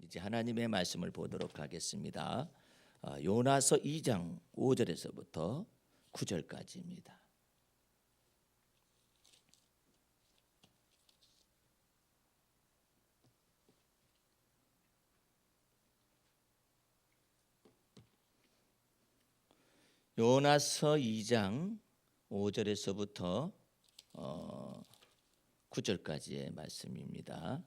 이제 하나님의 말씀을 보도록 하겠습니다. 요나서 2장 5절에서부터 9절까지입니다. 요나서 2장 5절에서부터 9절까지의 말씀입니다.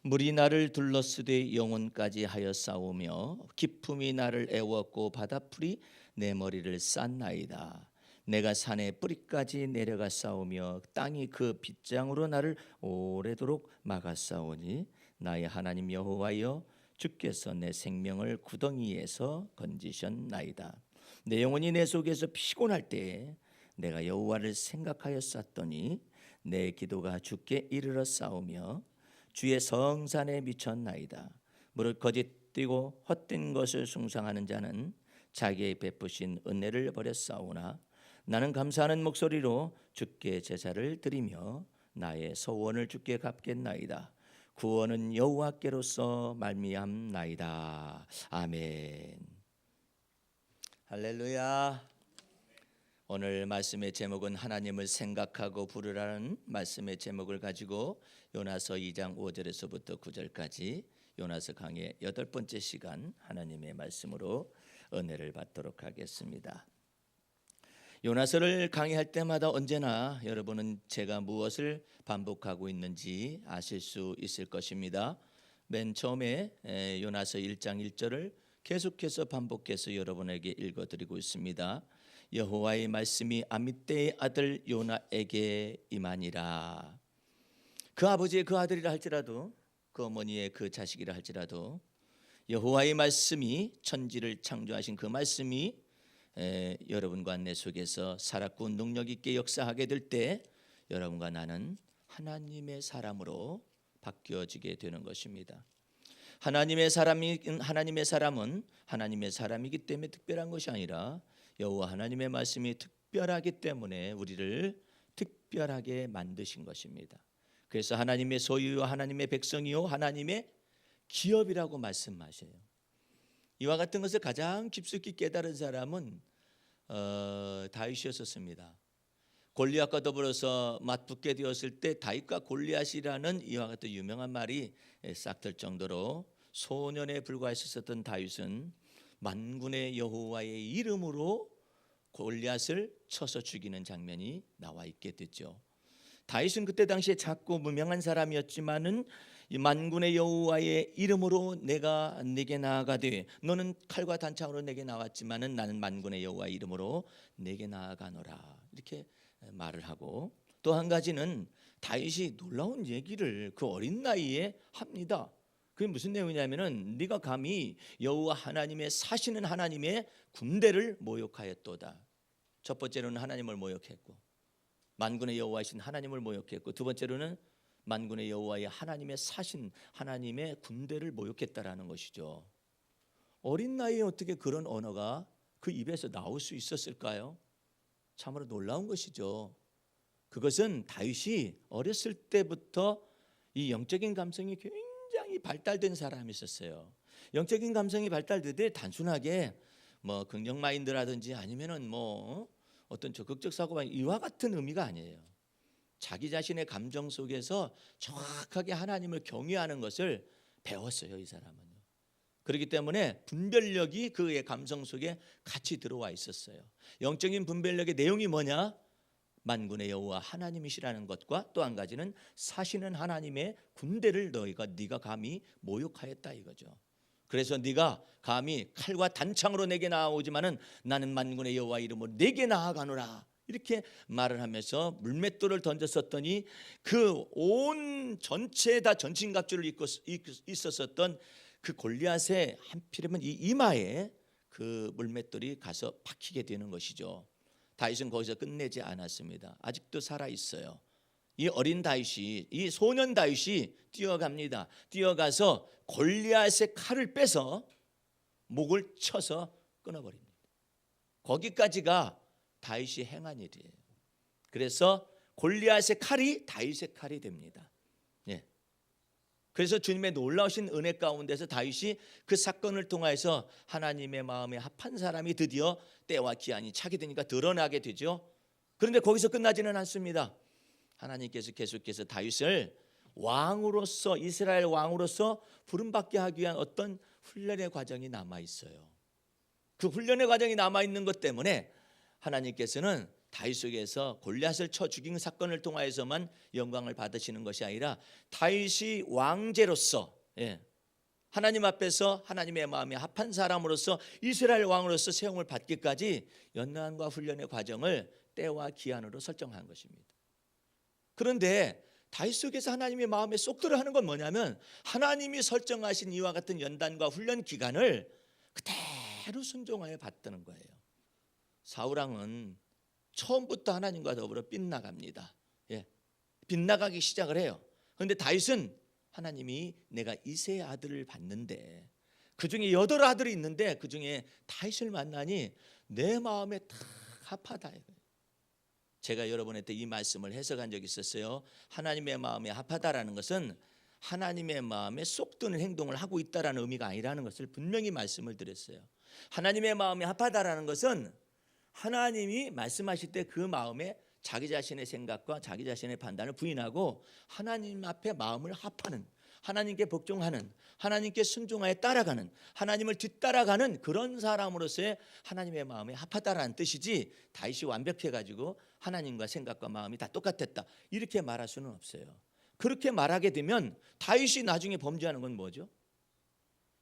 물이 나를 둘러쓰되 영혼까지 하여 싸우며 기품이 나를 애웠고 바다풀이 내 머리를 쌌나이다. 내가 산의 뿌리까지 내려가 싸우며 땅이 그 빗장으로 나를 오래도록 막아 싸우니 나의 하나님 여호와여 주께서 내 생명을 구덩이에서 건지셨나이다. 내 영혼이 내 속에서 피곤할 때에 내가 여호와를 생각하여 쌌더니 내 기도가 주께 이르러 싸우며 주의 성산에 미쳤나이다. 무릇 거짓되고 헛된 것을 숭상하는 자는 자기의 베푸신 은혜를 버려 싸우나 나는 감사하는 목소리로 주께 제사를 드리며 나의 소원을 주께 갚겠나이다. 구원은 여호와께로서 말미암나이다. 아멘. 할렐루야. 오늘 말씀의 제목은 하나님을 생각하고 부르라는 말씀의 제목을 가지고 요나서 2장 5절에서부터 9절까지 요나서 강의 8번째 시간 하나님의 말씀으로 은혜를 받도록 하겠습니다. 요나서를 강의할 때마다 언제나 여러분은 제가 무엇을 반복하고 있는지 아실 수 있을 것입니다. 맨 처음에 요나서 1장 1절을 계속해서 반복해서 여러분에게 읽어드리고 있습니다. 여호와의 말씀이 아미떼의 아들 요나에게 임하니라. 그 아버지의 그 아들이라 할지라도 그 어머니의 그 자식이라 할지라도 여호와의 말씀이 천지를 창조하신 그 말씀이 여러분과 내 속에서 살았고 능력 있게 역사하게 될 때 여러분과 나는 하나님의 사람으로 바뀌어지게 되는 것입니다. 하나님의 사람은 하나님의 사람이기 때문에 특별한 것이 아니라 여호와 하나님의 말씀이 특별하기 때문에 우리를 특별하게 만드신 것입니다. 그래서 하나님의 소유요 하나님의 백성이요 하나님의 기업이라고 말씀하셔요. 이와 같은 것을 가장 깊숙이 깨달은 사람은 다윗이었습니다. 골리앗과 더불어서 맞붙게 되었을 때 다윗과 골리앗이라는 이와 같은 유명한 말이 싹틀 정도로 소년에 불과했었던 다윗은 만군의 여호와의 이름으로 골리앗을 쳐서 죽이는 장면이 나와 있게 됐죠. 다윗은 그때 당시에 작고 무명한 사람이었지만은 이 만군의 여호와의 이름으로 내가 네게 나아가되 너는 칼과 단창으로 내게 나왔지만은 나는 만군의 여호와의 이름으로 네게 나아가노라 이렇게 말을 하고 또 한 가지는 다윗이 놀라운 얘기를 그 어린 나이에 합니다. 그게 무슨 내용이냐면은 네가 감히 여호와 하나님의 사시는 하나님의 군대를 모욕하였도다. 첫 번째로는 하나님을 모욕했고 만군의 여호와이신 하나님을 모욕했고 두 번째로는 만군의 여호와의 하나님의 사신 하나님의 군대를 모욕했다라는 것이죠. 어린 나이에 어떻게 그런 언어가 그 입에서 나올 수 있었을까요? 참으로 놀라운 것이죠. 그것은 다윗이 어렸을 때부터 이 영적인 감성이 굉장히 발달된 사람이 있었어요. 영적인 감성이 발달되되 단순하게 뭐 긍정 마인드라든지 아니면은 뭐 어떤 적극적 사고방 이와 같은 의미가 아니에요. 자기 자신의 감정 속에서 정확하게 하나님을 경외하는 것을 배웠어요, 이 사람은요. 그렇기 때문에 분별력이 그의 감성 속에 같이 들어와 있었어요. 영적인 분별력의 내용이 뭐냐? 만군의 여호와 하나님이시라는 것과 또 한 가지는 사시는 하나님의 군대를 네가 감히 모욕하였다 이거죠. 그래서 네가 감히 칼과 단창으로 내게 나아오지만은 나는 만군의 여호와 이름으로 내게 나아가노라 이렇게 말을 하면서 물맷돌을 던졌었더니 그 온 전체에 다 전신갑주를 입고 있었던 그 골리앗의 한필이면 이 이마에 그 물맷돌이 가서 박히게 되는 것이죠. 다윗은 거기서 끝내지 않았습니다. 아직도 살아 있어요. 이 어린 다윗이 이 소년 다윗이 뛰어갑니다. 뛰어가서 골리앗의 칼을 빼서 목을 쳐서 끊어버립니다. 거기까지가 다윗이 행한 일이에요. 그래서 골리앗의 칼이 다윗의 칼이 됩니다. 예. 그래서 주님의 놀라우신 은혜 가운데서 다윗이 그 사건을 통하여서 하나님의 마음에 합한 사람이 드디어 때와 기한이 차게 되니까 드러나게 되죠. 그런데 거기서 끝나지는 않습니다. 하나님께서 계속해서 다윗을 왕으로서, 이스라엘 왕으로서 부름받게 하기 위한 어떤 훈련의 과정이 남아 있어요. 그 훈련의 과정이 남아 있는 것 때문에 하나님께서는 다윗 속에서 골리앗을 쳐 죽인 사건을 통하여서만 영광을 받으시는 것이 아니라 다윗이 왕제로서, 하나님 앞에서 하나님의 마음에 합한 사람으로서 이스라엘 왕으로서 세움을 받기까지 연단과 훈련의 과정을 때와 기한으로 설정한 것입니다. 그런데 다윗 속에서 하나님의 마음에 쏙 들어하는 건 뭐냐면 하나님이 설정하신 이와 같은 연단과 훈련 기간을 그대로 순종하여 받드는 거예요. 사울왕은 처음부터 하나님과 더불어 빗나갑니다. 빗나가기 시작을 해요. 그런데 다윗은 하나님이 내가 이새의 아들을 봤는데 그중에 8아들이 있는데 그중에 다윗을 만나니 내 마음에 다 합하다. 제가 여러분한테 이 말씀을 해석한 적이 있었어요. 하나님의 마음에 합하다라는 것은 하나님의 마음에 쏙 드는 행동을 하고 있다라는 의미가 아니라는 것을 분명히 말씀을 드렸어요. 하나님의 마음에 합하다라는 것은 하나님이 말씀하실 때 그 마음에 자기 자신의 생각과 자기 자신의 판단을 부인하고 하나님 앞에 마음을 합하는, 하나님께 복종하는, 하나님께 순종하여 따라가는, 하나님을 뒤따라가는 그런 사람으로서의 하나님의 마음에 합하다라는 뜻이지, 다윗이 완벽해가지고 하나님과 생각과 마음이 다 똑같았다 이렇게 말할 수는 없어요. 그렇게 말하게 되면 다윗이 나중에 범죄하는 건 뭐죠?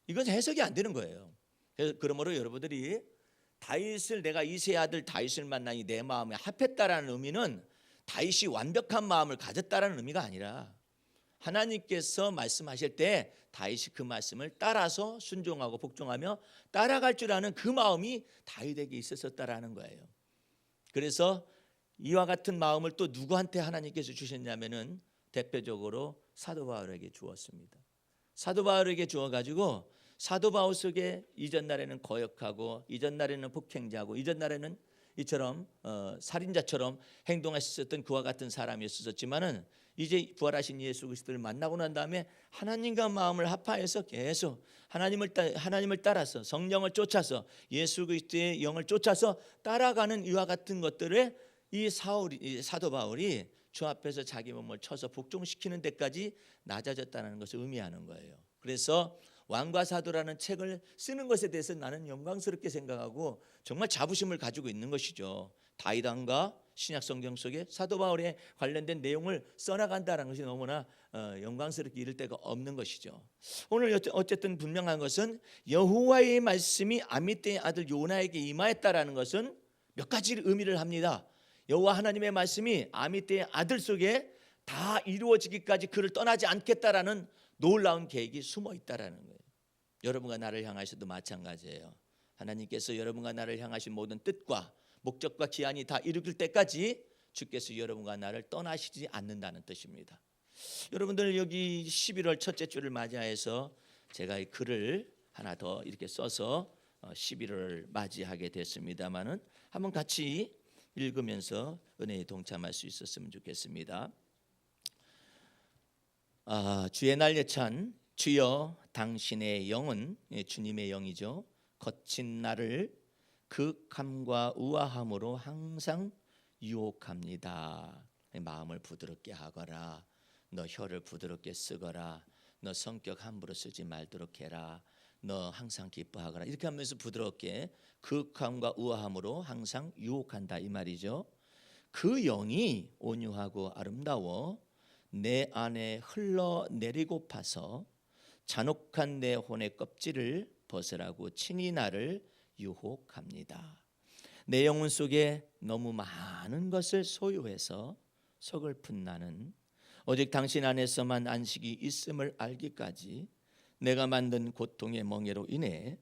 이건 해석이 안 되는 거예요. 그러므로 여러분들이 다윗을, 내가 이새의 아들 다윗을 만나니 내 마음에 합했다라는 의미는 다윗이 완벽한 마음을 가졌다라는 의미가 아니라 하나님께서 말씀하실 때 다윗이 그 말씀을 따라서 순종하고 복종하며 따라갈 줄 아는 그 마음이 다윗에게 있었다라는 거예요. 그래서 이와 같은 마음을 또 누구한테 하나님께서 주셨냐면은 대표적으로 사도 바울에게 주었습니다. 사도 바울에게 주어가지고 사도 바울 속에 이전 날에는 거역하고 이전 날에는 폭행자고 이전 날에는 이처럼 살인자처럼 행동했었던 그와 같은 사람이었었지만은 이제 부활하신 예수 그리스도를 만나고 난 다음에 하나님과 마음을 합하여서 계속 하나님을 따라서 성령을 쫓아서 예수 그리스도의 영을 쫓아서 따라가는 이와 같은 것들을 이 사도 바울이 주 앞에서 자기 몸을 쳐서 복종시키는 데까지 낮아졌다는 것을 의미하는 거예요. 그래서 왕과 사도라는 책을 쓰는 것에 대해서 나는 영광스럽게 생각하고 정말 자부심을 가지고 있는 것이죠. 다윗 왕과 신약 성경 속에 사도 바울에 관련된 내용을 써나간다는 것이 너무나 영광스럽게 이를 데가 없는 것이죠. 오늘 어쨌든 분명한 것은 여호와의 말씀이 아미떼의 아들 요나에게 임하였다라는 것은 몇 가지 의미를 합니다. 여호와 하나님의 말씀이 아미떼의 아들 속에 다 이루어지기까지 그를 떠나지 않겠다라는 놀라운 계획이 숨어 있다라는 거예요. 여러분과 나를 향하셔도 마찬가지예요. 하나님께서 여러분과 나를 향하신 모든 뜻과 목적과 기한이 다 이루길 때까지 주께서 여러분과 나를 떠나시지 않는다는 뜻입니다. 여러분들 여기 11월 첫째 주를 맞이해서 제가 이 글을 하나 더 이렇게 써서 11월을 맞이하게 됐습니다만은 한번 같이 읽으면서 은혜에 동참할 수 있었으면 좋겠습니다. 주의 날 예찬 주여 당신의 영은, 주님의 영이죠, 거친 나를 극함과 우아함으로 항상 유혹합니다. 마음을 부드럽게 하거라, 너 혀를 부드럽게 쓰거라, 너 성격 함부로 쓰지 말도록 해라, 너 항상 기뻐하거라, 이렇게 하면서 부드럽게 극함과 우아함으로 항상 유혹한다 이 말이죠. 그 영이 온유하고 아름다워 내 안에 흘러내리고 파서 잔혹한 내 혼의 껍질을 벗으라고 친히 나를 유혹합니다. 내 영혼 속에 너무 많은 것을 소유해서 서글픈 나는 오직 당신 안에서만 안식이 있음을 알기까지 내가 만든 고통의 멍에로 인해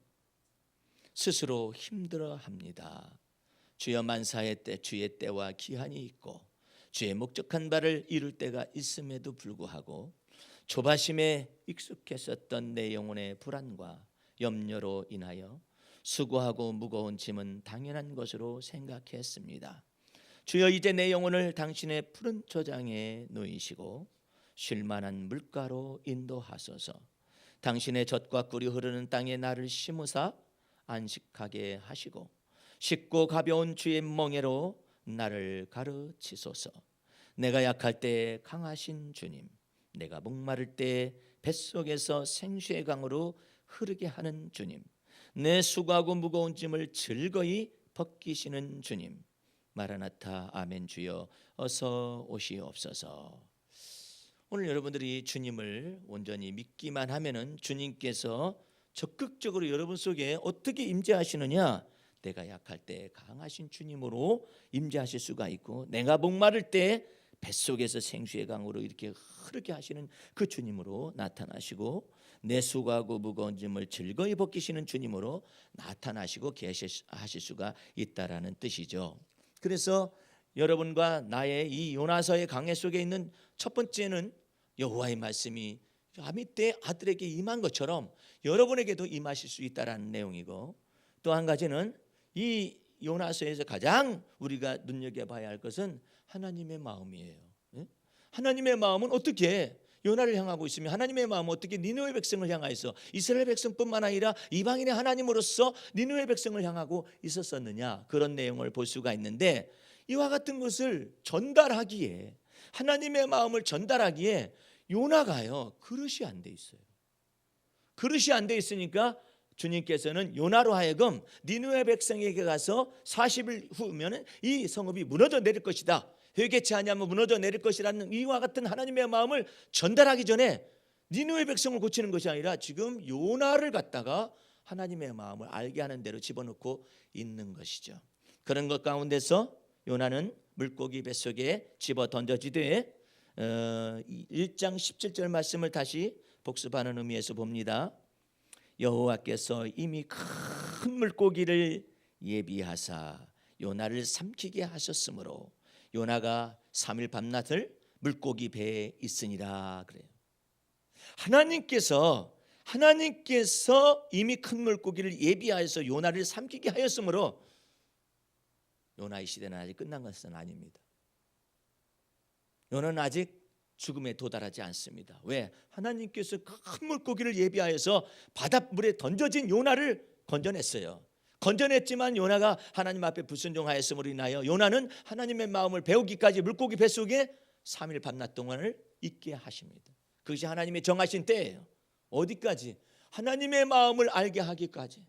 스스로 힘들어합니다. 주여 만사의 때 주의 때와 기한이 있고 주의 목적한 바를 이룰 때가 있음에도 불구하고 조바심에 익숙했었던 내 영혼의 불안과 염려로 인하여 수고하고 무거운 짐은 당연한 것으로 생각했습니다. 주여 이제 내 영혼을 당신의 푸른 초장에 놓이시고 쉴만한 물가로 인도하소서. 당신의 젖과 꿀이 흐르는 땅에 나를 심으사 안식하게 하시고 쉽고 가벼운 주의 멍에로 나를 가르치소서. 내가 약할 때 강하신 주님, 내가 목마를 때 뱃속에서 생수의 강으로 흐르게 하는 주님, 내 수고하고 무거운 짐을 즐거이 벗기시는 주님, 마라나타 아멘. 주여 어서 오시옵소서. 오늘 여러분들이 주님을 온전히 믿기만 하면은 주님께서 적극적으로 여러분 속에 어떻게 임재하시느냐? 내가 약할 때 강하신 주님으로 임재하실 수가 있고, 내가 목마를 때 뱃속에서 생수의 강으로 이렇게 흐르게 하시는 그 주님으로 나타나시고, 내 수고하고 무거운 짐을 즐거이 벗기시는 주님으로 나타나시고 계시하실 수가 있다라는 뜻이죠. 그래서 여러분과 나의 이 요나서의 강해 속에 있는 첫 번째는 여호와의 말씀이 아미 때 아들에게 임한 것처럼 여러분에게도 임하실 수 있다라는 내용이고, 또 한 가지는 이 요나서에서 가장 우리가 눈여겨봐야 할 것은 하나님의 마음이에요. 하나님의 마음은 어떻게 요나를 향하고 있으며, 하나님의 마음은 어떻게 니느웨 백성을 향하여서 이스라엘 백성뿐만 아니라 이방인의 하나님으로서 니느웨 백성을 향하고 있었었느냐, 그런 내용을 볼 수가 있는데, 이와 같은 것을 전달하기에, 하나님의 마음을 전달하기에 요나가요 그릇이 안 돼 있어요. 그릇이 안 돼 있으니까 주님께서는 요나로 하여금 니느웨 백성에게 가서 40일 후면 이 성읍이 무너져 내릴 것이다, 회개치 아니하면 무너져 내릴 것이라는 이와 같은 하나님의 마음을 전달하기 전에 니느웨 백성을 고치는 것이 아니라 지금 요나를 갖다가 하나님의 마음을 알게 하는 대로 집어넣고 있는 것이죠. 그런 것 가운데서 요나는 물고기 뱃속에 집어 던져지되 1장 17절 말씀을 다시 복습하는 의미에서 봅니다. 여호와께서 이미 큰 물고기를 예비하사 요나를 삼키게 하셨으므로 요나가 3일 밤낮을 물고기 배에 있으니라. 그래요. 하나님께서 이미 큰 물고기를 예비하여서 요나를 삼키게 하였으므로 요나의 시대는 아직 끝난 것은 아닙니다. 요나는 아직 죽음에 도달하지 않습니다. 왜? 하나님께서 큰 물고기를 예비하여서 바닷물에 던져진 요나를 건져냈어요. 건져냈지만 요나가 하나님 앞에 불순종하였음으로 인하여 요나는 하나님의 마음을 배우기까지 물고기 뱃속에 3일 밤낮 동안을 있게 하십니다. 그것이 하나님의 정하신 때예요. 어디까지? 하나님의 마음을 알게 하기까지.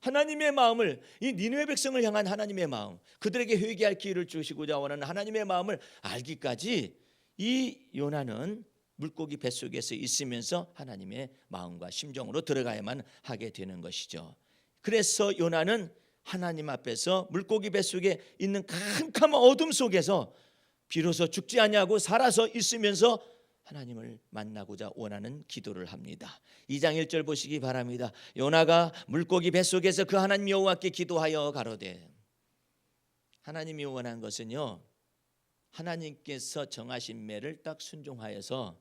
하나님의 마음을, 이 니느웨 백성을 향한 하나님의 마음, 그들에게 회개할 기회를 주시고자 원하는 하나님의 마음을 알기까지 이 요나는 물고기 뱃속에서 있으면서 하나님의 마음과 심정으로 들어가야만 하게 되는 것이죠. 그래서 요나는 하나님 앞에서 물고기 뱃속에 있는 캄캄한 어둠 속에서 비로소 죽지 아니하고 살아서 있으면서 하나님을 만나고자 원하는 기도를 합니다. 2장 1절 보시기 바랍니다. 요나가 물고기 뱃속에서 그 하나님 여호와께 기도하여 가로되, 하나님이 원한 것은요, 하나님께서 정하신 매를 딱 순종하여서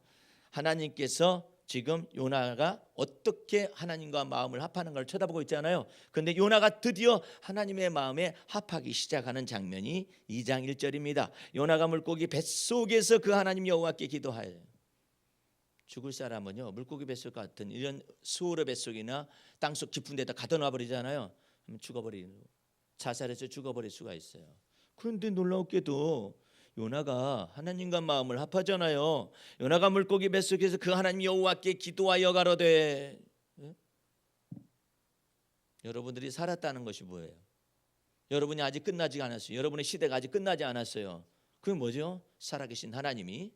하나님께서 지금 요나가 어떻게 하나님과 마음을 합하는 걸 쳐다보고 있잖아요. 그런데 요나가 드디어 하나님의 마음에 합하기 시작하는 장면이 2장 1절입니다. 요나가 물고기 뱃속에서 그 하나님 여호와께 기도하여. 죽을 사람은요 물고기 뱃속 같은 이런 수어의 뱃속이나 땅속 깊은 데다 가둬놔 버리잖아요. 그러면 죽어버리는, 자살해서 죽어버릴 수가 있어요. 그런데 놀랍게도 요나가 하나님과 마음을 합하잖아요. 요나가 물고기 뱃속에서 그 하나님 여호와께 기도하여 가로되. 여러분들이 살았다는 것이 뭐예요? 여러분이 아직 끝나지 않았어요. 여러분의 시대가 아직 끝나지 않았어요. 그게 뭐죠? 살아계신 하나님이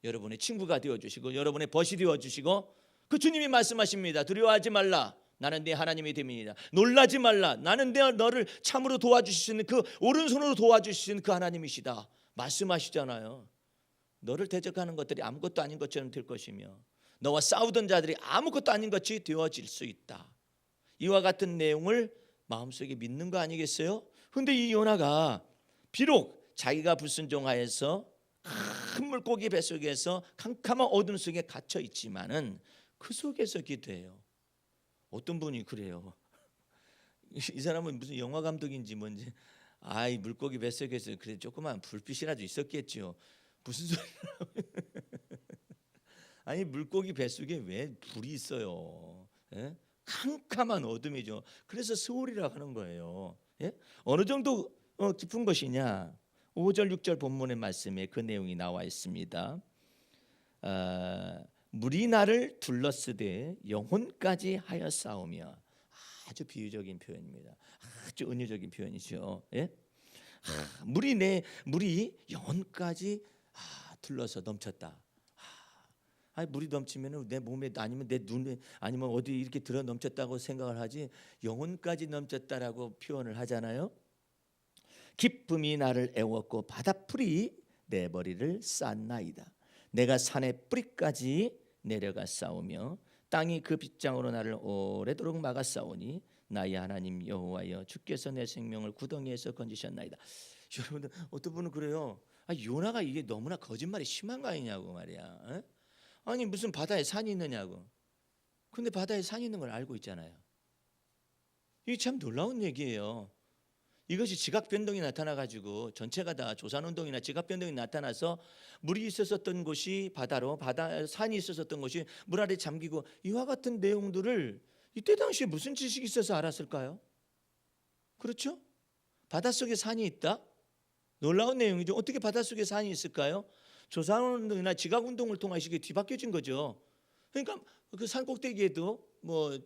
여러분의 친구가 되어주시고 여러분의 벗이 되어주시고, 그 주님이 말씀하십니다. 두려워하지 말라, 나는 네 하나님이 됨이니라. 놀라지 말라, 나는 너를 참으로 도와주실 수 있는, 그 오른손으로 도와주실 수 있는 그 하나님이시다 말씀하시잖아요. 너를 대적하는 것들이 아무것도 아닌 것처럼 될 것이며 너와 싸우던 자들이 아무것도 아닌 것이 되어질 수 있다. 이와 같은 내용을 마음속에 믿는 거 아니겠어요? 그런데 이 요나가 비록 자기가 불순종하여서 큰 물고기 뱃속에서 캄캄한 어둠 속에 갇혀 있지만은 그 속에서 기도해요. 어떤 분이 그래요. 이 사람은 무슨 영화 감독인지 뭔지, 아이 물고기 뱃속에서 그래 조그만 불빛이라도 있었겠죠. 무슨 소리라고. 아니 물고기 뱃속에 왜 불이 있어요? 예? 캄캄한 어둠이죠. 그래서 스올이라고 하는 거예요. 예? 어느 정도 깊은 것이냐? 5절 6절 본문의 말씀에 그 내용이 나와 있습니다. 물이 나를 둘러쓰되 영혼까지 하여 싸우며. 아주 비유적인 표현입니다. 아주 은유적인 표현이죠. 예? 물이 영혼까지 둘러서 넘쳤다. 아니 물이 넘치면 내 몸에 아니면 내 눈에 아니면 어디 이렇게 들어 넘쳤다고 생각을 하지 영혼까지 넘쳤다라고 표현을 하잖아요. 기쁨이 나를 애웠고 바다풀이 내 머리를 쌌나이다. 내가 산의 뿌리까지 내려가 싸우며 땅이 그 빗장으로 나를 오래도록 막아 싸우니 나의 하나님 여호와여 주께서 내 생명을 구덩이에서 건지셨나이다. 여러분들 어떤 분은 그래요. 요나가 이게 너무나 거짓말이 심한 거 아니냐고 말이야. 에? 아니 무슨 바다에 산이 있느냐고. 근데 바다에 산이 있는 걸 알고 있잖아요. 이게 참 놀라운 얘기예요. 이것이 지각 변동이 나타나가지고 전체가 다 조산운동이나 지각 변동이 나타나서 물이 있었던 곳이 바다로 산이 있었던 곳이 물 아래 잠기고 이와 같은 내용들을 이때 당시에 무슨 지식이 있어서 알았을까요? 그렇죠? 바닷속에 산이 있다? 놀라운 내용이죠. 어떻게 바닷속에 산이 있을까요? 조산운동이나 지각운동을 통해서 이게 뒤바뀌어진 거죠. 그러니까 그 산 꼭대기에도 뭐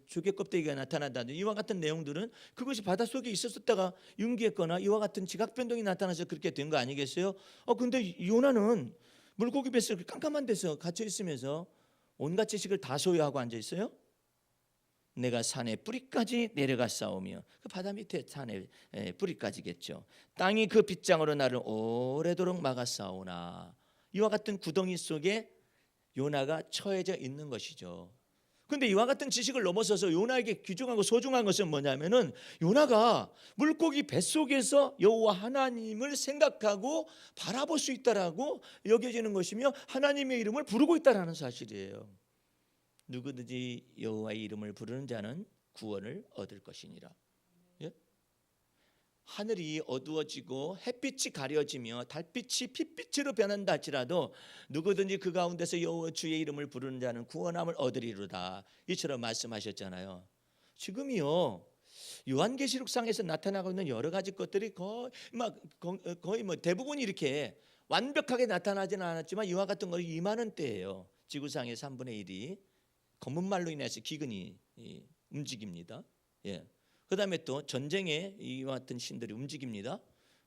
조개 껍데기가 나타난다든지 이와 같은 내용들은 그것이 바닷속에 있었다가 융기했거나 이와 같은 지각 변동이 나타나서 그렇게 된 거 아니겠어요? 근데 요나는 물고기 뱃속에 깜깜한 데서 갇혀 있으면서 온갖 지식을 다 소유하고 앉아 있어요. 내가 산의 뿌리까지 내려가 싸우며 그 바다 밑에 산의 뿌리까지겠죠. 땅이 그 빗장으로 나를 오래도록 막아 싸우나. 이와 같은 구덩이 속에 요나가 처해져 있는 것이죠. 근데 이와 같은 지식을 넘어서서 요나에게 귀중하고 소중한 것은 뭐냐면은 요나가 물고기 뱃속에서 여호와 하나님을 생각하고 바라볼 수 있다라고 여겨지는 것이며 하나님의 이름을 부르고 있다라는 사실이에요. 누구든지 여호와의 이름을 부르는 자는 구원을 얻을 것이니라. 예? 하늘이 어두워지고 햇빛이 가려지며 달빛이 핏빛으로 변한다 할지라도 누구든지 그 가운데서 여호와 주의 이름을 부르는 자는 구원함을 얻으리로다. 이처럼 말씀하셨잖아요. 지금이요 요한계시록상에서 나타나고 있는 여러 가지 것들이 거의 대부분 이렇게 완벽하게 나타나지는 않았지만 이와 같은 것이 임하는 때예요. 지구상의 3분의 1이 검은 말로 인해서 기근이 움직입니다. 예. 그다음에 또 전쟁에 이와 같은 신들이 움직입니다.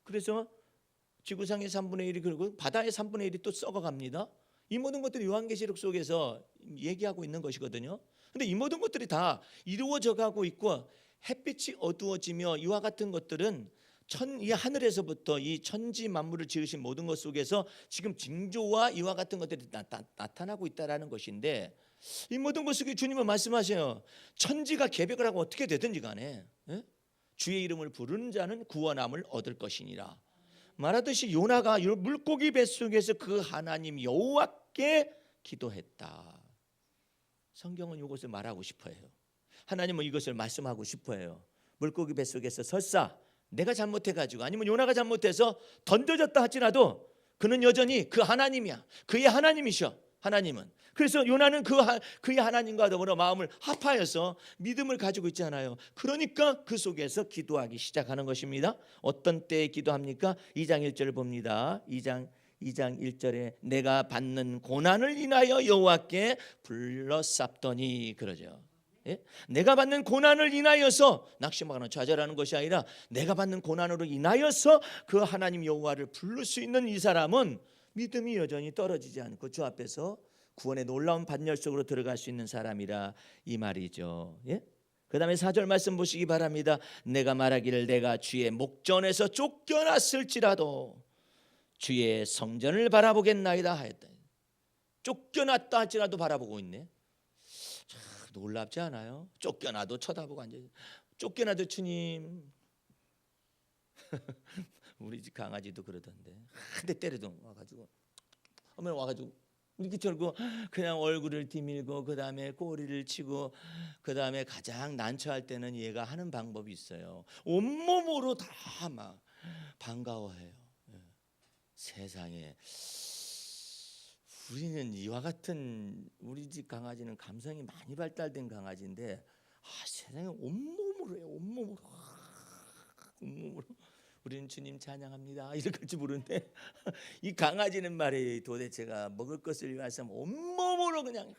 그래서 지구상의 3분의 1이 그리고 바다의 3분의 1이 또 썩어갑니다. 이 모든 것들이 요한계시록 속에서 얘기하고 있는 것이거든요. 근데 이 모든 것들이 다 이루어져 가고 있고 햇빛이 어두워지며 이와 같은 것들은 이 하늘에서부터 이 천지 만물을 지으신 모든 것 속에서 지금 징조와 이와 같은 것들이 나타나고 있다라는 것인데 이 모든 것 속에 주님은 말씀하세요. 천지가 개벽을 하고 어떻게 되든지 간에 주의 이름을 부르는 자는 구원함을 얻을 것이니라. 말하듯이 요나가 물고기 뱃속에서 그 하나님 여호와께 기도했다. 성경은 이것을 말하고 싶어요. 하나님은 이것을 말씀하고 싶어요. 물고기 뱃속에서 설사 내가 잘못해가지고 아니면 요나가 잘못해서 던져졌다 할지라도 그는 여전히 그 하나님이야. 그의 하나님이셔. 하나님은. 그래서 요나는 그의 하나님과 더불어 마음을 합하여서 믿음을 가지고 있잖아요. 그러니까 그 속에서 기도하기 시작하는 것입니다. 어떤 때에 기도합니까? 2장 1절을 봅니다. 2장 1절에 내가 받는 고난을 인하여 여호와께 불러쌉더니 그러죠. 예? 내가 받는 고난을 인하여서 낙심하거나 좌절하는 것이 아니라 내가 받는 고난으로 인하여서 그 하나님 여호와를 부를 수 있는 이 사람은 믿음이 여전히 떨어지지 않고 주 앞에서 구원의 놀라운 반열 속으로 들어갈 수 있는 사람이라 이 말이죠. 예? 그 다음에 4절 말씀 보시기 바랍니다. 내가 말하기를 내가 주의 목전에서 쫓겨났을지라도 주의 성전을 바라보겠나이다 하였다. 쫓겨났다 할지라도 바라보고 있네. 참 놀랍지 않아요? 쫓겨나도 쳐다보고 앉아있어요. 쫓겨나도 주님. 우리 집 강아지도 그러던데 한 대 때려도 와가지고 어머니 와가지고 이렇게 들고 그냥 얼굴을 디밀고 그 다음에 꼬리를 치고 그 다음에 가장 난처할 때는 얘가 하는 방법이 있어요. 온몸으로 다 막 반가워해요. 세상에 우리는 이와 같은 우리 집 강아지는 감성이 많이 발달된 강아지인데 세상에 온몸으로 해요. 온몸으로 우리는 주님 찬양합니다 이렇게까지 부르는데 이 강아지는 말이에요. 도대체가 먹을 것을 위해서 온몸으로 그냥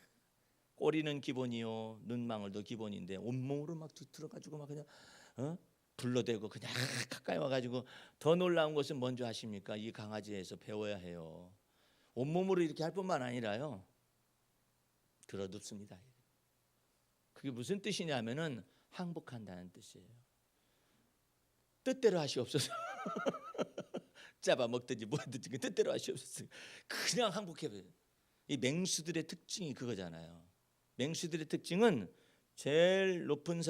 꼬리는 기본이요 눈망울도 기본인데 온몸으로 막 들어가지고 막 그냥 불러대고 그냥 가까이 와가지고 더 놀라운 것은 뭔지 아십니까? 이 강아지에서 배워야 해요. 온몸으로 이렇게 할 뿐만 아니라요 들어눕습니다. 그게 무슨 뜻이냐면은 항복한다는 뜻이에요. 뜻대로 하시옵소서. 잡아먹든지 뭐든지 뜻대로 하시옵소서. 그냥 항복해버려요. 이 맹수들의 특징이 그거잖아요. 맹수들의 특징은 제일 높은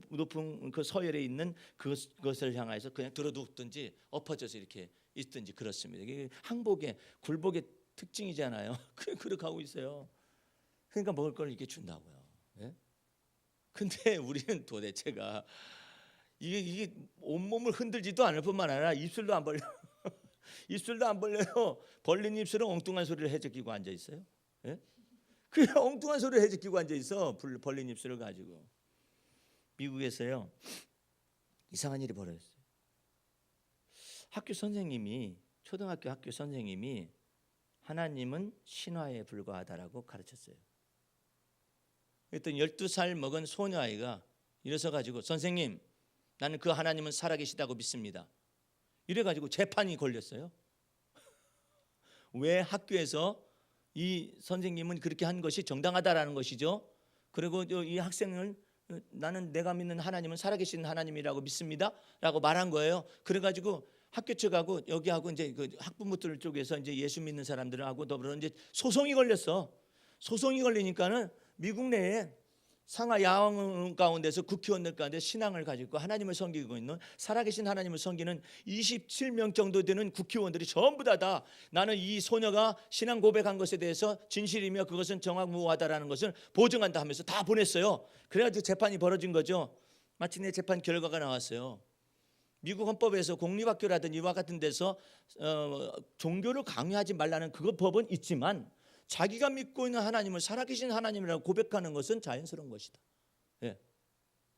높은 그 서열에 있는 그것을 향해서 그냥 들어눕든지 엎어져서 이렇게 있든지 그렇습니다. 이게 항복의 굴복의 특징이잖아요. 그렇게 하고 있어요. 그러니까 먹을 걸 이렇게 준다고요. 예? 근데 우리는 도대체가 이게 온몸을 흔들지도 않을 뿐만 아니라 입술도 안 벌려. 입술도 안 벌려요. 벌린 입술은 엉뚱한 소리를 해적이고 앉아 있어요. 예? 그 엉뚱한 소리를 해적이고 앉아 있어. 벌린 입술을 가지고. 미국에서요 이상한 일이 벌어졌어요. 초등학교 학교 선생님이 하나님은 신화에 불과하다라고 가르쳤어요. 그랬더니 12살 먹은 소녀아이가 일어서 가지고 선생님 나는 그 하나님은 살아계시다고 믿습니다. 이래가지고 재판이 걸렸어요. 왜 학교에서 이 선생님은 그렇게 한 것이 정당하다라는 것이죠. 그리고 이 학생을 나는 내가 믿는 하나님은 살아계신 하나님이라고 믿습니다 라고 말한 거예요. 그래가지고 학교 측하고 여기하고 이제 그 학부모들 쪽에서 이제 예수 믿는 사람들하고 더불어 이제 소송이 걸렸어. 소송이 걸리니까는 미국 내에 상하 야왕 가운데서 국회의원들 가운데 신앙을 가지고 하나님을 섬기고 있는 살아계신 하나님을 섬기는 27명 정도 되는 국회의원들이 전부 다 나는 이 소녀가 신앙 고백한 것에 대해서 진실이며 그것은 정확무호하다라는 것을 보증한다 하면서 다 보냈어요. 그래가지고 재판이 벌어진 거죠. 마침내 재판 결과가 나왔어요. 미국 헌법에서 공립학교라든지 이와 같은 데서 종교를 강요하지 말라는 그 법은 있지만 자기가 믿고 있는 하나님을 살아계신 하나님이라고 고백하는 것은 자연스러운 것이다. 예.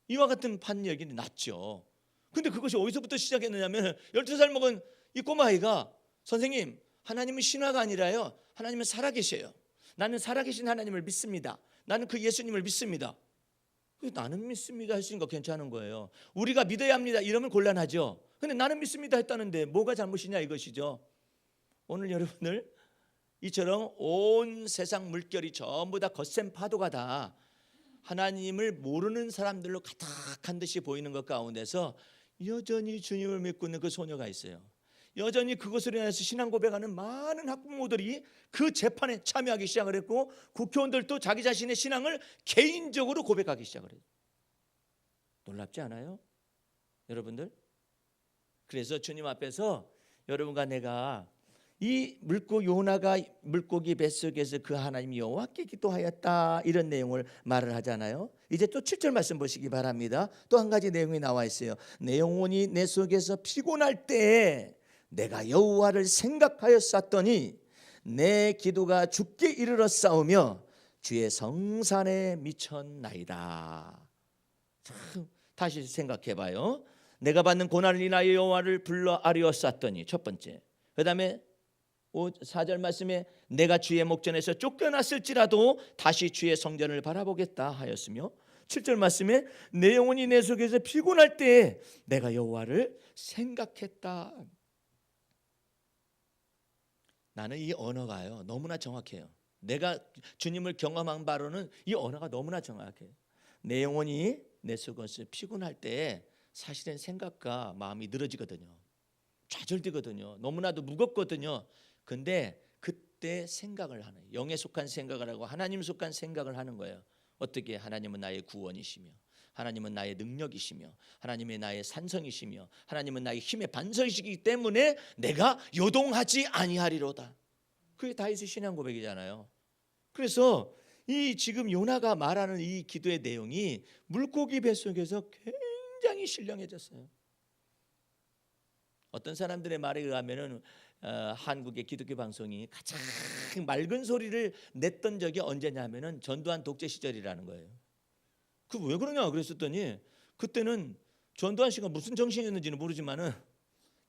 이와 같은 판결이 났죠. 근데 그것이 어디서부터 시작했느냐면 12살 먹은 이 꼬마아이가 선생님 하나님은 신화가 아니라요 하나님은 살아계셔요. 나는 살아계신 하나님을 믿습니다. 나는 그 예수님을 믿습니다. 나는 믿습니다 했으니까 괜찮은 거예요. 우리가 믿어야 합니다 이러면 곤란하죠. 근데 나는 믿습니다 했다는데 뭐가 잘못이냐 이것이죠. 오늘 여러분들 이처럼 온 세상 물결이 전부 다 거센 파도가 다 하나님을 모르는 사람들로 가득한 듯이 보이는 것 가운데서 여전히 주님을 믿고 있는 그 소녀가 있어요. 여전히 그것을 인해서 신앙 고백하는 많은 학부모들이 그 재판에 참여하기 시작을 했고 국회의원들도 자기 자신의 신앙을 개인적으로 고백하기 시작을 해요. 놀랍지 않아요? 여러분들? 그래서 주님 앞에서 여러분과 내가 이 요나가 물고기 뱃속에서 그 하나님 여호와께 기도하였다 이런 내용을 말을 하잖아요. 이제 또 7절 말씀 보시기 바랍니다. 또 한 가지 내용이 나와 있어요. 내 영혼이 내 속에서 피곤할 때에 내가 여호와를 생각하였었더니 내 기도가 주께 이르렀사오며 주의 성산에 미쳤나이다. 참, 다시 생각해봐요. 내가 받는 고난을 인하여 여호와를 불러 아뢰었었더니 첫 번째. 그 다음에 4절 말씀에 내가 주의 목전에서 쫓겨났을지라도 다시 주의 성전을 바라보겠다 하였으며 7절 말씀에 내 영혼이 내 속에서 피곤할 때에 내가 여호와를 생각했다. 나는 이 언어가요 너무나 정확해요. 내가 주님을 경험한 바로는 이 언어가 너무나 정확해요. 내 영혼이 내 속에서 피곤할 때에 사실은 생각과 마음이 늘어지거든요. 좌절되거든요. 너무나도 무겁거든요. 근데 그때 생각을 하는 영에 속한 생각을 하고 하나님 속한 생각을 하는 거예요. 어떻게? 하나님은 나의 구원이시며 하나님은 나의 능력이시며 하나님은 나의 산성이시며 하나님은 나의 힘의 반석이시기 때문에 내가 요동하지 아니하리로다. 그게 다윗의 신앙 고백이잖아요. 그래서 이 지금 요나가 말하는 이 기도의 내용이 물고기 뱃속에서 굉장히 신령해졌어요. 어떤 사람들의 말에 의하면은 한국의 기독교 방송이 가장 맑은 소리를 냈던 적이 언제냐면은 전두환 독재 시절이라는 거예요. 그 왜 그러냐 그랬었더니 그때는 전두환 씨가 무슨 정신이었는지는 모르지만은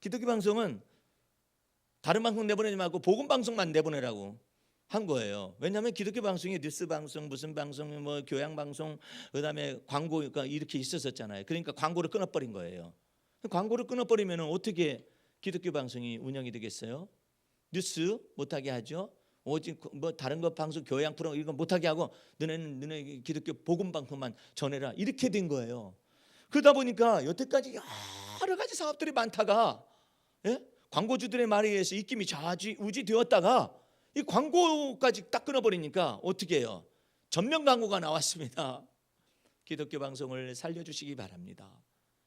기독교 방송은 다른 방송 내보내지 말고 복음 방송만 내보내라고 한 거예요. 왜냐하면 기독교 방송이 뉴스 방송, 무슨 방송, 뭐 교양 방송, 그다음에 광고가 이렇게 있었잖아요. 그러니까 광고를 끊어버린 거예요. 광고를 끊어버리면 어떻게 기독교 방송이 운영이 되겠어요? 뉴스 못하게 하죠. 오직 뭐 다른 거 방송, 교양 프로그램 이거 못하게 하고 너네 기독교 복음 방송만 전해라 이렇게 된 거예요. 그러다 보니까 여태까지 여러 가지 사업들이 많다가 예? 광고주들의 말에 의해서 입김이 좌지우지 되었다가 이 광고까지 딱 끊어버리니까 어떻게 해요? 전면 광고가 나왔습니다. 기독교 방송을 살려주시기 바랍니다.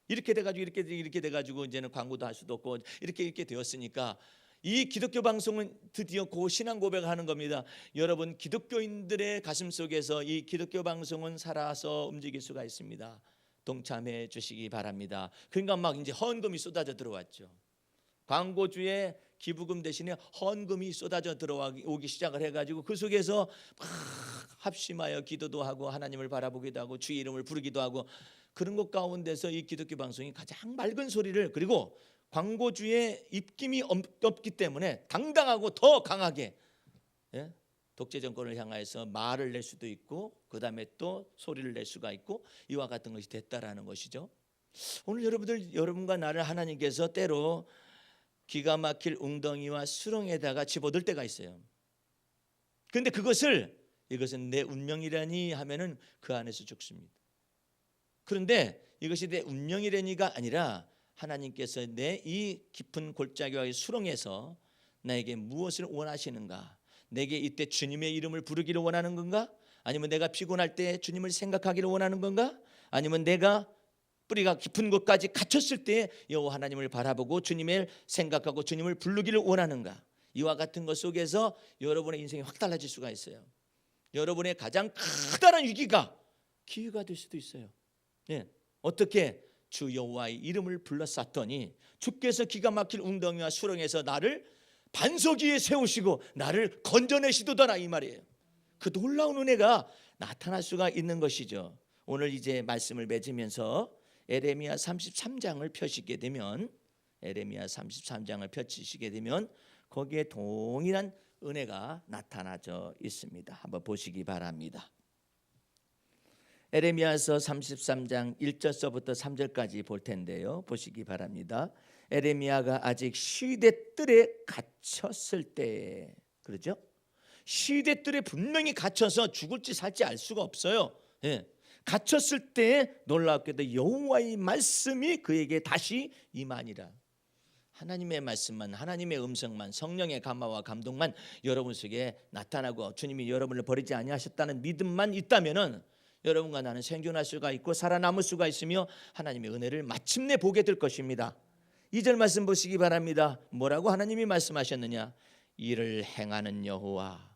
이렇게 돼가지고 이렇게 돼가지고 이제는 광고도 할 수도 없고 이렇게 되었으니까 이 기독교 방송은 드디어 그 신앙 고백을 하는 겁니다. 여러분 기독교인들의 가슴 속에서 이 기독교 방송은 살아서 움직일 수가 있습니다. 동참해 주시기 바랍니다. 그러니까 막 이제 헌금이 쏟아져 들어왔죠. 광고주의 기부금 대신에 헌금이 쏟아져 들어오기 시작을 해가지고 그 속에서 막 합심하여 기도도 하고 하나님을 바라보기도 하고 주의 이름을 부르기도 하고 그런 것 가운데서 이 기독교 방송이 가장 맑은 소리를 그리고 광고주의 입김이 없기 때문에 당당하고 더 강하게 예? 독재 정권을 향하여서 말을 낼 수도 있고 그 다음에 또 소리를 낼 수가 있고 이와 같은 것이 됐다라는 것이죠. 오늘 여러분과 나를 하나님께서 때로 기가 막힐 웅덩이와 수렁에다가 집어들 때가 있어요. 그런데 이것은 내 운명이라니 하면은 그 안에서 죽습니다. 그런데 이것이 내 운명이라니가 아니라 하나님께서 내 이 깊은 골짜기와 수렁에서 나에게 무엇을 원하시는가? 내게 이때 주님의 이름을 부르기를 원하는 건가? 아니면 내가 피곤할 때 주님을 생각하기를 원하는 건가? 아니면 내가 뿌리가 깊은 곳까지 갇혔을 때 여호와 하나님을 바라보고 주님을 생각하고 주님을 부르기를 원하는가? 이와 같은 것 속에서 여러분의 인생이 확 달라질 수가 있어요. 여러분의 가장 커다란 위기가 기회가 될 수도 있어요. 예. 어떻게? 주 여호와의 이름을 불렀었더니 주께서 기가 막힐 웅덩이와 수렁에서 나를 반석 위에 세우시고 나를 건져내시도다 이 말이에요. 그 놀라운 은혜가 나타날 수가 있는 것이죠. 오늘 이제 말씀을 맺으면서 에레미야 33장을 펴시게 되면 거기에 동일한 은혜가 나타나져 있습니다. 한번 보시기 바랍니다. 에레미야서 33장 1절서부터 3절까지 볼 텐데요. 보시기 바랍니다. 에레미야가 아직 시대뜰에 갇혔을 때, 그렇죠? 시대뜰에 분명히 갇혀서 죽을지 살지 알 수가 없어요. 예. 갇혔을 때 놀랍게도 여호와의 말씀이 그에게 다시 임하니라. 하나님의 말씀만, 하나님의 음성만, 성령의 감화와 감동만 여러분 속에 나타나고 주님이 여러분을 버리지 아니하셨다는 믿음만 있다면은 여러분과 나는 생존할 수가 있고 살아남을 수가 있으며 하나님의 은혜를 마침내 보게 될 것입니다. 2절 말씀 보시기 바랍니다. 뭐라고 하나님이 말씀하셨느냐? 이를 행하는 여호와.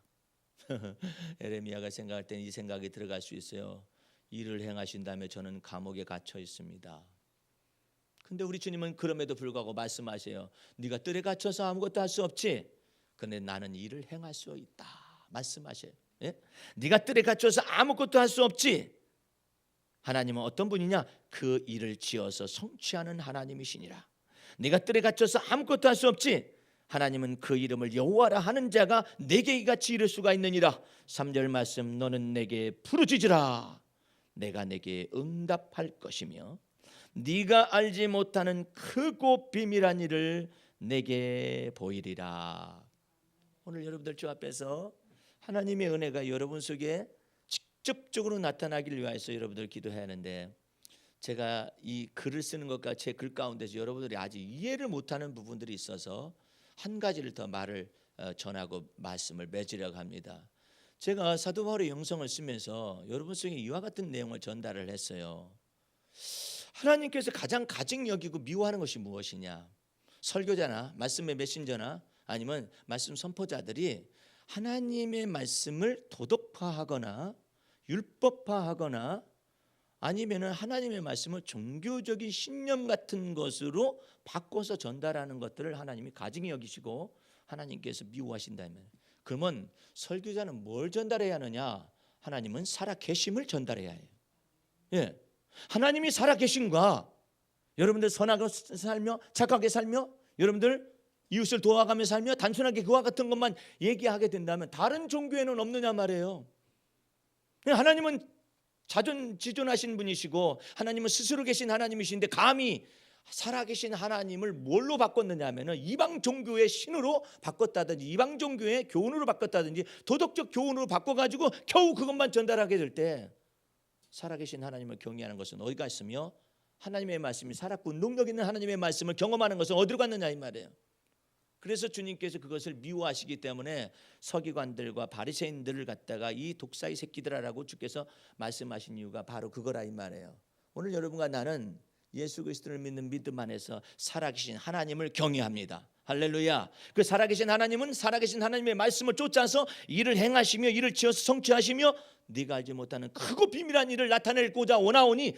에레미야가 생각할 때는 이 생각이 들어갈 수 있어요. 일을 행하신다며 저는 감옥에 갇혀 있습니다. 근데 우리 주님은 그럼에도 불구하고 말씀하세요. 네가 뜰에 갇혀서 아무것도 할 수 없지. 근데 나는 일을 행할 수 있다. 말씀하세요. 예? 네가 뜰에 갇혀서 아무것도 할 수 없지. 하나님은 어떤 분이냐? 그 일을 지어서 성취하는 하나님이시니라. 네가 뜰에 갇혀서 아무것도 할 수 없지. 하나님은 그 이름을 여호와라 하는 자가 내게 이같이 이를 수가 있느니라. 3절 말씀 너는 내게 부르짖으라. 내가 내게 응답할 것이며 네가 알지 못하는 크고 비밀한 일을 내게 보이리라. 오늘 여러분들 주 앞에서 하나님의 은혜가 여러분 속에 직접적으로 나타나기를 위해서 여러분들 기도해야 하는데 제가 이 글을 쓰는 것과 제 글 가운데서 여러분들이 아직 이해를 못하는 부분들이 있어서 한 가지를 더 말을 전하고 말씀을 맺으려고 합니다. 제가 사도 바울의 영성을 쓰면서 여러분 속에 이와 같은 내용을 전달을 했어요. 하나님께서 가장 가증 여기고 미워하는 것이 무엇이냐? 설교자나 말씀의 메신저나 아니면 말씀 선포자들이 하나님의 말씀을 도덕화하거나 율법화하거나 아니면은 하나님의 말씀을 종교적인 신념 같은 것으로 바꿔서 전달하는 것들을 하나님이 가증히 여기시고 하나님께서 미워하신다면, 그러면 설교자는 뭘 전달해야 하느냐? 하나님은 살아계심을 전달해야 해요. 예, 하나님이 살아계신가? 여러분들 선하게 살며 착하게 살며 여러분들 이웃을 도와가며 살며 단순하게 그와 같은 것만 얘기하게 된다면 다른 종교에는 없느냐 말이에요. 하나님은 자존지존하신 분이시고 하나님은 스스로 계신 하나님이신데 감히 살아계신 하나님을 뭘로 바꿨느냐 하면 이방 종교의 신으로 바꿨다든지 이방 종교의 교훈으로 바꿨다든지 도덕적 교훈으로 바꿔가지고 겨우 그것만 전달하게 될 때 살아계신 하나님을 경외하는 것은 어디가 있으며 하나님의 말씀이 살았고 능력 있는 하나님의 말씀을 경험하는 것은 어디로 갔느냐 이 말이에요. 그래서 주님께서 그것을 미워하시기 때문에 서기관들과 바리새인들을 갖다가 이 독사의 새끼들아라고 주께서 말씀하신 이유가 바로 그거라 이 말이에요. 오늘 여러분과 나는 예수 그리스도를 믿는 믿음 안에서 살아계신 하나님을 경외합니다. 할렐루야. 그 살아계신 하나님은 살아계신 하나님의 말씀을 쫓아서 일을 행하시며 일을 지어서 성취하시며 네가 알지 못하는 크고 비밀한 일을 나타내고자 원하니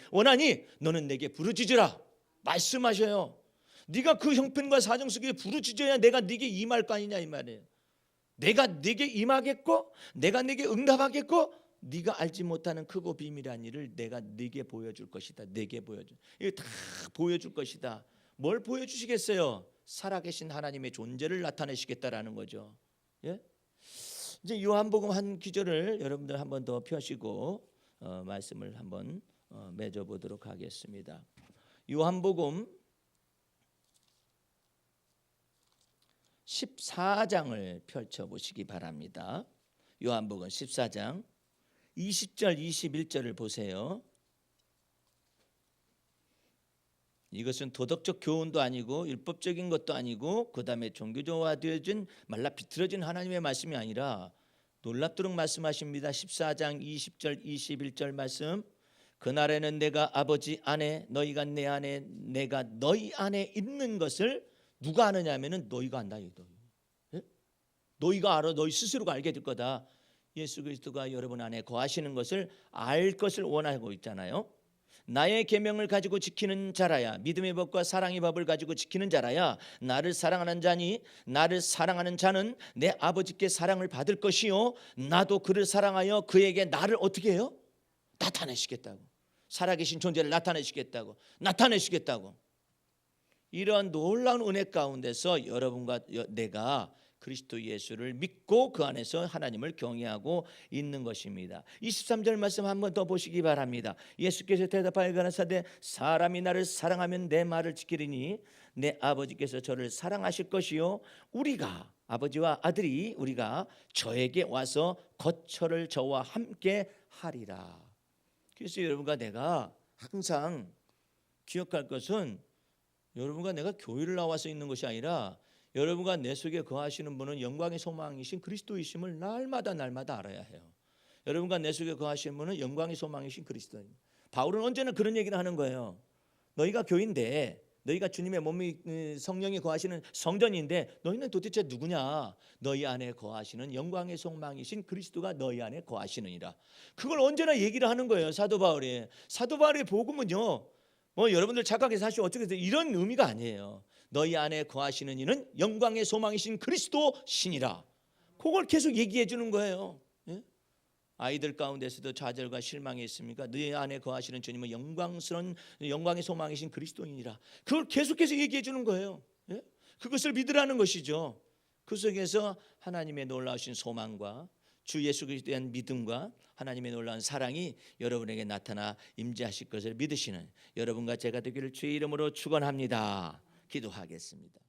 너는 내게 부르짖으라 말씀하셔요. 네가 그 형편과 사정 속에 부르짖어야 내가 네게 임할 거 아니냐 이 말이에요. 내가 네게 임하겠고 내가 네게 응답하겠고 네가 알지 못하는 크고 비밀한 일을 내가 네게 보여줄 것이다. 내게 보여줄. 이거 다 보여줄 것이다. 뭘 보여주시겠어요? 살아계신 하나님의 존재를 나타내시겠다라는 거죠. 예? 이제 요한복음 한 구절을 여러분들 한 번 더 펴시고 말씀을 한번 맺어 보도록 하겠습니다. 요한복음 14장을 펼쳐 보시기 바랍니다. 요한복음 14장 20절 21절을 보세요. 이것은 도덕적 교훈도 아니고 율법적인 것도 아니고 그 다음에 종교적화되어진 말라 비틀어진 하나님의 말씀이 아니라 놀랍도록 말씀하십니다. 14장 20절 21절 말씀. 그날에는 내가 아버지 안에 너희가 내 안에 내가 너희 안에 있는 것을 누가 아느냐 하면은 너희가 안다. 예? 너희가 알아. 너희 스스로가 알게 될 거다. 예수 그리스도가 여러분 안에 거하시는 것을 알 것을 원하고 있잖아요. 나의 계명을 가지고 지키는 자라야 믿음의 법과 사랑의 법을 가지고 지키는 자라야 나를 사랑하는 자니 나를 사랑하는 자는 내 아버지께 사랑을 받을 것이요 나도 그를 사랑하여 그에게 나를 어떻게 해요? 나타내시겠다고. 살아계신 존재를 나타내시겠다고. 이러한 놀라운 은혜 가운데서 여러분과 내가 그리스도 예수를 믿고 그 안에서 하나님을 경외하고 있는 것입니다. 23절 말씀 한번 더 보시기 바랍니다. 예수께서 대답하여 가라사대 사람이 나를 사랑하면 내 말을 지키리니 내 아버지께서 저를 사랑하실 것이요 우리가 아버지와 아들이 우리가 저에게 와서 거처를 저와 함께 하리라. 그래서 여러분과 내가 항상 기억할 것은 여러분과 내가 교회를 나와서 있는 것이 아니라 여러분과 내 속에 거하시는 분은 영광의 소망이신 그리스도이심을 날마다 알아야 해요. 여러분과 내 속에 거하시는 분은 영광의 소망이신 그리스도입니다. 바울은 언제나 그런 얘기를 하는 거예요. 너희가 교인데 너희가 주님의 몸이 성령이 거하시는 성전인데 너희는 도대체 누구냐? 너희 안에 거하시는 영광의 소망이신 그리스도가 너희 안에 거하시느니라. 그걸 언제나 얘기를 하는 거예요. 사도 바울의 복음은요. 여러분들 착하게 사시고 어떻게 돼? 이런 의미가 아니에요. 너희 안에 거하시는 이는 영광의 소망이신 그리스도 신이라. 그걸 계속 얘기해 주는 거예요. 예? 아이들 가운데서도 좌절과 실망이 있습니까? 너희 안에 거하시는 주님은 영광스러운 영광의 소망이신 그리스도인이라. 그걸 계속해서 얘기해 주는 거예요. 예? 그것을 믿으라는 것이죠. 그 속에서 하나님의 놀라우신 소망과 주 예수 그리스도에 대한 믿음과 하나님의 놀라운 사랑이 여러분에게 나타나 임재하실 것을 믿으시는 여러분과 제가 되기를 주의 이름으로 축원합니다. 기도하겠습니다.